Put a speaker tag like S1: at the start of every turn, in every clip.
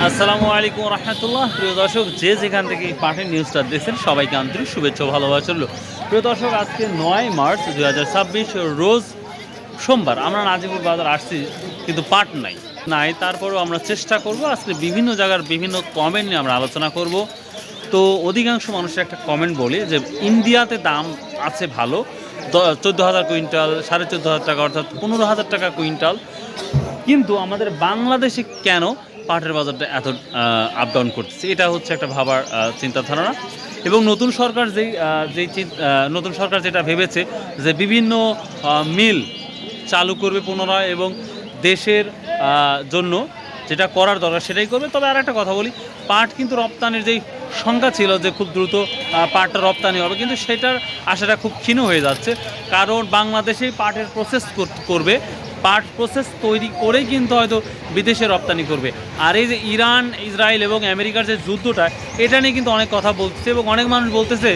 S1: আসসালামু আলাইকুম রহমতুল্লাহ। প্রিয় দর্শক, যে যেখান থেকে পাঠের নিউজটা দেখছেন সবাইকে আন্তরিক শুভেচ্ছা ভালোবাসা রইল। প্রিয় দর্শক, আজকে 9 মার্চ 2026 রোজ সোমবার। আমরা নাজিপুর বাজার আসছি, কিন্তু পাট নাই। তারপরেও আমরা চেষ্টা করব আজকে বিভিন্ন জায়গার বিভিন্ন কমেন্ট নিয়ে আমরা আলোচনা করব। তো অধিকাংশ মানুষের একটা কমেন্ট বলি যে ইন্ডিয়াতে দাম আছে ভালো, 14,000 কুইন্টাল, 14,500 টাকা, অর্থাৎ 15,000 টাকা কুইন্টাল। কিন্তু আমাদের বাংলাদেশে কেন পাটের বাজারটা এত আপ ডাউন করতেছে, এটা হচ্ছে একটা ভাবার চিন্তাধারণা। এবং নতুন সরকার নতুন সরকার যেটা ভেবেছে যে বিভিন্ন মিল চালু করবে পুনরায় এবং দেশের জন্য যেটা করার দরকার সেটাই করবে। তবে আর একটা কথা বলি, পাট কিন্তু রপ্তানির যেই সংখ্যা ছিল যে খুব দ্রুত পাটটা রপ্তানি হবে, কিন্তু সেটার আশাটা খুব ক্ষীণ হয়ে যাচ্ছে। কারণ বাংলাদেশেই পাটের প্রসেস করবে, পাট প্রসেস তৈরি করেই কিন্তু হয়তো বিদেশে রপ্তানি করবে। আর এই যে ইরান, ইসরায়েল এবং আমেরিকার যে যুদ্ধটা, এটা নিয়ে কিন্তু অনেক কথা বলতেছে এবং অনেক মানুষ বলতেছে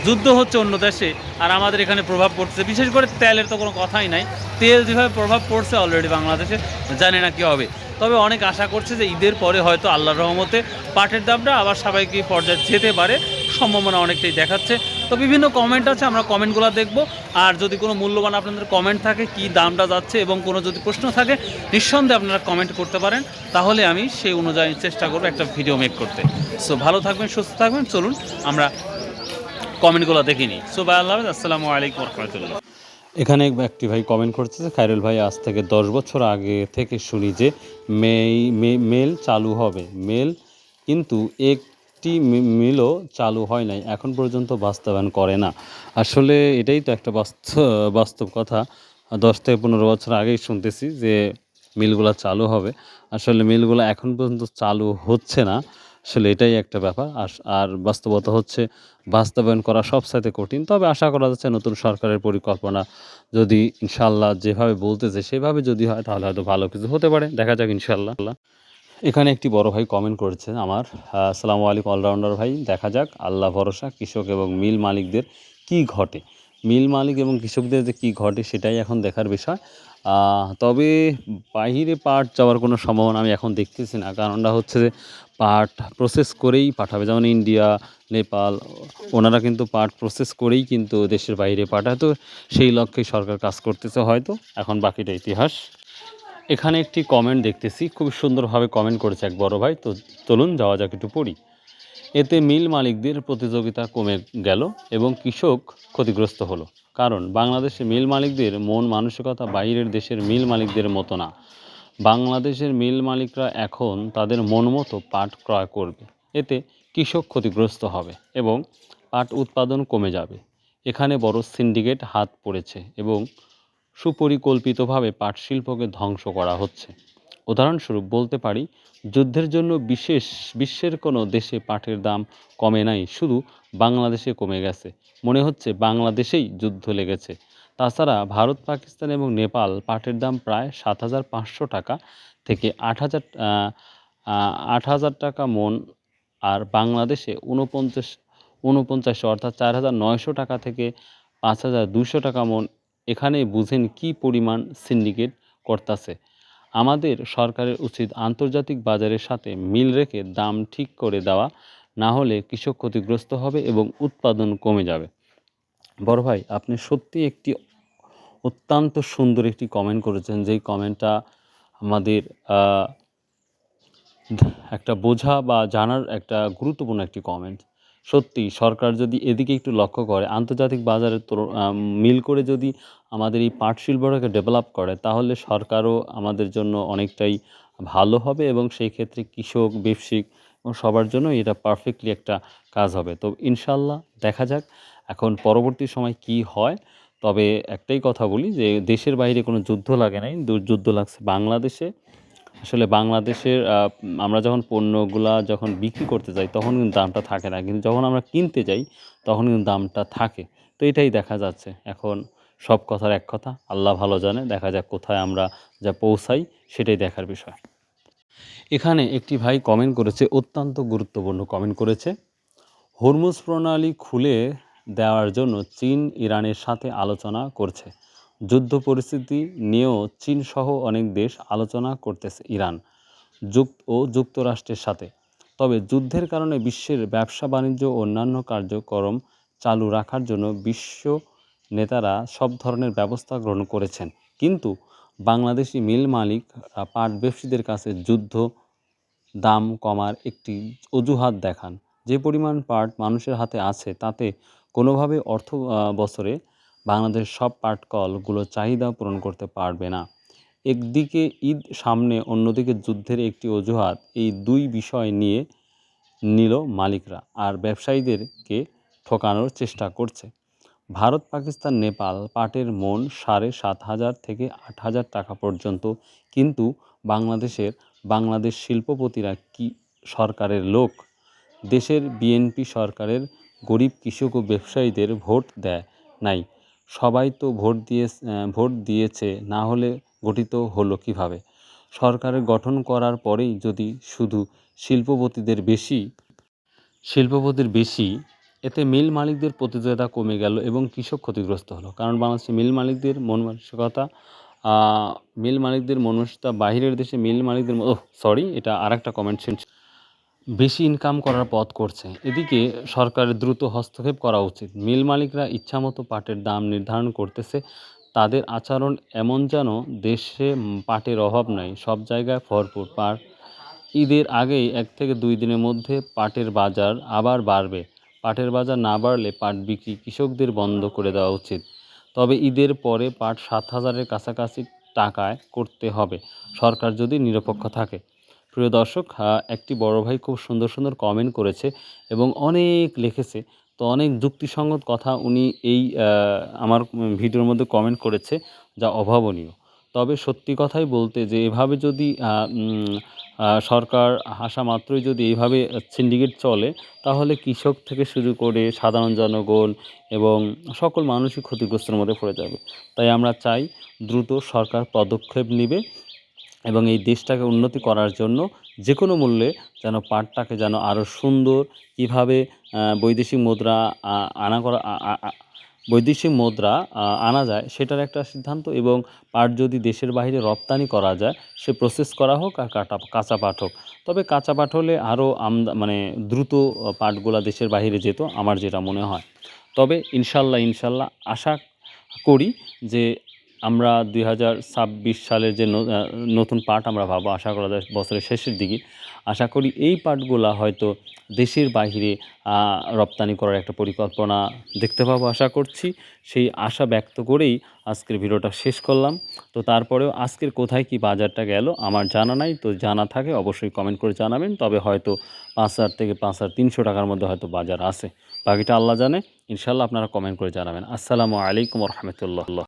S1: যুদ্ধ হচ্ছে অন্য দেশে আর আমাদের এখানে প্রভাব পড়ছে। বিশেষ করে তেলের তো কোনো কথাই নাই, তেল যেভাবে প্রভাব পড়ছে অলরেডি বাংলাদেশে, জানি না কী হবে। তবে অনেক আশা করছে যে ঈদের পরে হয়তো আল্লাহর রহমতে পাটের দামটা আবার স্বাভাবিক পর্যায়ে যেতে পারে, সম্ভাবনা অনেকটাই দেখাচ্ছে। তো বিভিন্ন কমেন্ট আছে, আমরা কমেন্টগুলো দেখব। আর যদি কোনো মূল্যবান আপনাদের কমেন্ট থাকে কী দামটা যাচ্ছে এবং কোনো যদি প্রশ্ন থাকে, নিঃসন্দেহে আপনারা কমেন্ট করতে পারেন, তাহলে আমি সেই অনুযায়ী চেষ্টা করবো একটা ভিডিও মেক করতে। সো ভালো থাকবেন, সুস্থ থাকবেন। চলুন আমরা কমেন্টগুলো দেখে নিই। সো বাই, আল্লাহ হাফেজ, আসসালামু আলাইকুম রহমতুল্লাহ। এখানে একটি ভাই কমেন্ট করছে যে খায়রুল ভাই, আজ থেকে 10 বছর আগে থেকে শুনি যে মেল চালু হবে, মেল, কিন্তু একটি মিলও চালু হয় নাই, এখন পর্যন্ত বাস্তবায়ন করে না। আসলে এটাই তো একটা বাস্তব কথা। 10 থেকে 15 বছর আগেই শুনতেছি যে মিলগুলো চালু হবে, আসলে মিলগুলো এখন পর্যন্ত চালু হচ্ছে না। আসলে এটাই একটা ব্যাপার। আর বাস্তবতা হচ্ছে বাস্তবায়ন করা সবচাইতে কঠিন। তবে আশা করা যাচ্ছে নতুন সরকারের পরিকল্পনা যদি ইনশাআল্লাহ যেভাবে বলতেছে সেভাবে যদি হয়, তাহলে হয়তো ভালো কিছু হতে পারে। দেখা যাক ইনশাআল্লাহ। এখানে একটি বড় ভাই কমেন্ট করেছে আমার, আসসালামু আলাইকুম অলরাউন্ডার ভাই, দেখা যাক, আল্লাহ ভরসা। কৃষক এবং মিল মালিকদের কি ঘটে, মিল মালিক এবং কৃষকদের যে কী ঘটে সেটাই এখন দেখার বিষয়। তবে বাহিরে পাট যাওয়ার কোনো সম্ভাবনা আমি এখন দেখতেছি না। কারণটা হচ্ছে যে পাট প্রসেস করেই পাঠাবে, যেমন ইন্ডিয়া, নেপাল, ওনারা কিন্তু পাট প্রসেস করেই কিন্তু দেশের বাইরে পাঠায়। তো সেই লক্ষ্যেই সরকার কাজ করতেছে হয়তো, এখন বাকিটা ইতিহাস। এখানে একটি কমেন্ট দেখতেছি, খুব সুন্দরভাবে কমেন্ট করেছে এক বড় ভাই। তো চলুন যাওয়া যাক, একটু পড়ি। এতে মিল মালিকদের প্রতিযোগিতা কমে গেল এবং কৃষক ক্ষতিগ্রস্ত হলো। কারণ বাংলাদেশে মিল মালিকদের মন মানসিকতা বাইরের দেশের মিল মালিকদের মতো না। বাংলাদেশের মিল মালিকরা এখন তাদের মন মতো পাট ক্রয় করবে। এতে কৃষক ক্ষতিগ্রস্ত হবে এবং পাট উৎপাদন কমে যাবে। এখানে বড় সিন্ডিকেট হাত পড়েছে এবং সুপরিকল্পিতভাবে পাট শিল্পকে ধ্বংস করা হচ্ছে। উদাহরণস্বরূপ বলতে পারি, যুদ্ধের জন্য বিশ্বের কোনো দেশে পাটের দাম কমে নাই, শুধু বাংলাদেশে কমে গেছে। মনে হচ্ছে বাংলাদেশেই যুদ্ধ লেগেছে। তাছাড়া ভারত, পাকিস্তান এবং নেপাল পাটের দাম প্রায় 7,500 টাকা থেকে 8,000 টাকা মন, আর বাংলাদেশে 49 অর্থাৎ 4,900 টাকা থেকে 5,200 টাকা মন। এখানে বুঝেন কি পরিমাণ সিন্ডিকেট করতেছে। আমাদের সরকারের উচিত আন্তর্জাতিক বাজারের সাথে মিল রেখে দাম ঠিক করে দেওয়া, না হলে কৃষক ক্ষতিগ্রস্ত হবে এবং উৎপাদন কমে যাবে। বড় ভাই, আপনি সত্যি একটি অত্যন্ত সুন্দর একটি কমেন্ট করেছেন, যেই কমেন্টটা আমাদের একটা বোঝা বা জানার একটা গুরুত্বপূর্ণ একটি কমেন্ট। সত্যি সরকার যদি এদিকে একটু লক্ষ্য করে, আন্তর্জাতিক বাজারে মিল করে যদি আমাদের এই পাট শিল্পটাকে ডেভেলপ করে, তাহলে সরকারও আমাদের জন্য অনেকটাই ভালো হবে এবং সেই ক্ষেত্রে কৃষক, ব্যবসায়িক এবং সবার জন্য এটা পারফেক্টলি একটা কাজ হবে। তো ইনশাল্লাহ দেখা যাক এখন পরবর্তী সময় কি হয়। তবে একটাই কথা বলি যে দেশের বাইরে কোনো যুদ্ধ লাগে নাই, যুদ্ধ লাগছে বাংলাদেশে। আসলে বাংলাদেশের আমরা যখন পণ্যগুলা যখন বিক্রি করতে যাই তখন কিন্তু দামটা থাকে না, কিন্তু যখন আমরা কিনতে যাই তখন কিন্তু দামটা থাকে। তো এটাই দেখা যাচ্ছে এখন। সব কথার এক কথা, আল্লাহ ভালো জানে। দেখা যাক কোথায় আমরা যা পৌঁছাই, সেটাই দেখার বিষয়। এখানে একটি ভাই কমেন্ট করেছে, অত্যন্ত গুরুত্বপূর্ণ কমেন্ট করেছে। হরমুজ প্রণালী খুলে দেওয়ার জন্য চীন ইরানের সাথে আলোচনা করছে। যুদ্ধ পরিস্থিতি নিয়েও চীন সহ অনেক দেশ আলোচনা করতেছে। ইরান যুক্তরাষ্ট্রের সাথে। তবে যুদ্ধের কারণে বিশ্বের ব্যবসা বাণিজ্য ও অন্যান্য কার্যক্রম চালু রাখার জন্য বিশ্ব নেতারা সব ধরনের ব্যবস্থা গ্রহণ করেছেন। কিন্তু বাংলাদেশি মিল মালিক পাট ব্যবসায়ীদের কাছে যুদ্ধ দাম কমার একটি অজুহাত দেখান। যে পরিমাণ পাট মানুষের হাতে আছে তাতে কোনোভাবে বছরে বাংলাদেশ সব পাট কলগুলোর চাহিদা পূরণ করতে পারবে না। একদিকে ঈদ সামনে, অন্যদিকে যুদ্ধের একটি অজুহাত, এই দুই বিষয় নিয়ে নিল মালিকরা আর ব্যবসায়ীদেরকে ঠকানোর চেষ্টা করছে। ভারত, পাকিস্তান, নেপাল পাটের মন 7,500 থেকে 8,000 টাকা পর্যন্ত। কিন্তু বাংলাদেশ শিল্পপতিরা কি সরকারের লোক? দেশের বিএনপি সরকারের গরিব কৃষক ও ব্যবসায়ীদের ভোট দেয় নাই। সবাই তো ভোট দিয়েছে, না হলে গঠিত হলো কিভাবে? সরকারের গঠন করার পরেই যদি শুধু শিল্পপতির বেশি, এতে মিল মালিকদের প্রতিযোগিতা কমে গেল এবং কৃষক ক্ষতিগ্রস্ত হলো। কারণ বাংলাদেশের মিল মালিকদের মন মানসিকতা বাহিরের দেশে মিল মালিকদের এটা আরেকটা কমেন্ট, বেশি ইনকাম করার পথ করছে। এদিকে সরকারের দ্রুত হস্তক্ষেপ করা উচিত। মিল মালিকরা ইচ্ছামতো পাটের দাম নির্ধারণ করতেছে। তাদের আচরণ এমন যেন দেশে পাটের অভাব নাই, সব জায়গায় ভরপুর পাট। ঈদের আগেই 1 থেকে 2 দিনের মধ্যে পাটের বাজার আবার বাড়বে। পাটের বাজার না বাড়লে পাট বিক্রি কৃষকদের বন্ধ করে দেওয়া উচিত। তবে ঈদের পরে পাট 7,000-এর কাছাকাছি টাকায় করতে হবে, সরকার যদি নিরপেক্ষ থাকে। প্রিয় দর্শক, একটি বড় ভাই খুব সুন্দর সুন্দর কমেন্ট করেছে এবং অনেক লিখেছে। তো অনেক যুক্তিসঙ্গত কথা উনি এই আমার ভিডিওর মধ্যে কমেন্ট করেছে, যা অভাবনীয়। তবে সত্যি কথাই বলতে যে এভাবে যদি সরকার আসা মাত্রই যদি এইভাবে সিন্ডিকেট চলে, তাহলে কৃষক থেকে শুরু করে সাধারণ জনগণ এবং সকল মানুষই ক্ষতিগ্রস্তের মধ্যে পড়ে যাবে। তাই আমরা চাই দ্রুত সরকার পদক্ষেপ নেবে এবং এই দেশটাকে উন্নতি করার জন্য যে কোনো মূল্যে যেন পাটটাকে যেন আরও সুন্দর কীভাবে বৈদেশিক মুদ্রা আনা যায় সেটার একটা সিদ্ধান্ত, এবং পাট যদি দেশের বাইরে রপ্তানি করা যায় সে প্রসেস করা হোক আর কাঁচা পাট হোক। তবে কাঁচা পাট হলে আরও দ্রুত পাটগুলা দেশের বাইরে যেত, আমার যেটা মনে হয়। তবে ইনশাল্লাহ আশা করি যে আমরা 2026 সালের যে নতুন পাট আমরা পাবো, আশা করা যায় বছরের শেষের দিকে। আশা করি এই পাটগুলা হয়তো দেশের বাইরে রপ্তানি করার একটা পরিকল্পনা দেখতে পাবো, আশা করছি। সেই আশা ব্যক্ত করেই আজকের ভিডিওটা শেষ করলাম। তো তারপরেও আজকের কোথায় কি বাজারটা গেল আমার জানা নাই, তো জানা থাকে অবশ্যই কমেন্ট করে জানাবেন। তবে হয়তো 5,000 থেকে 5,300 টাকার মধ্যে হয়তো বাজার আছে, বাকিটা আল্লাহ জানে। ইনশাল্লাহ আপনারা কমেন্ট করে জানাবেন। আসসালামু আলাইকুম ওয়া রাহমাতুল্লাহ।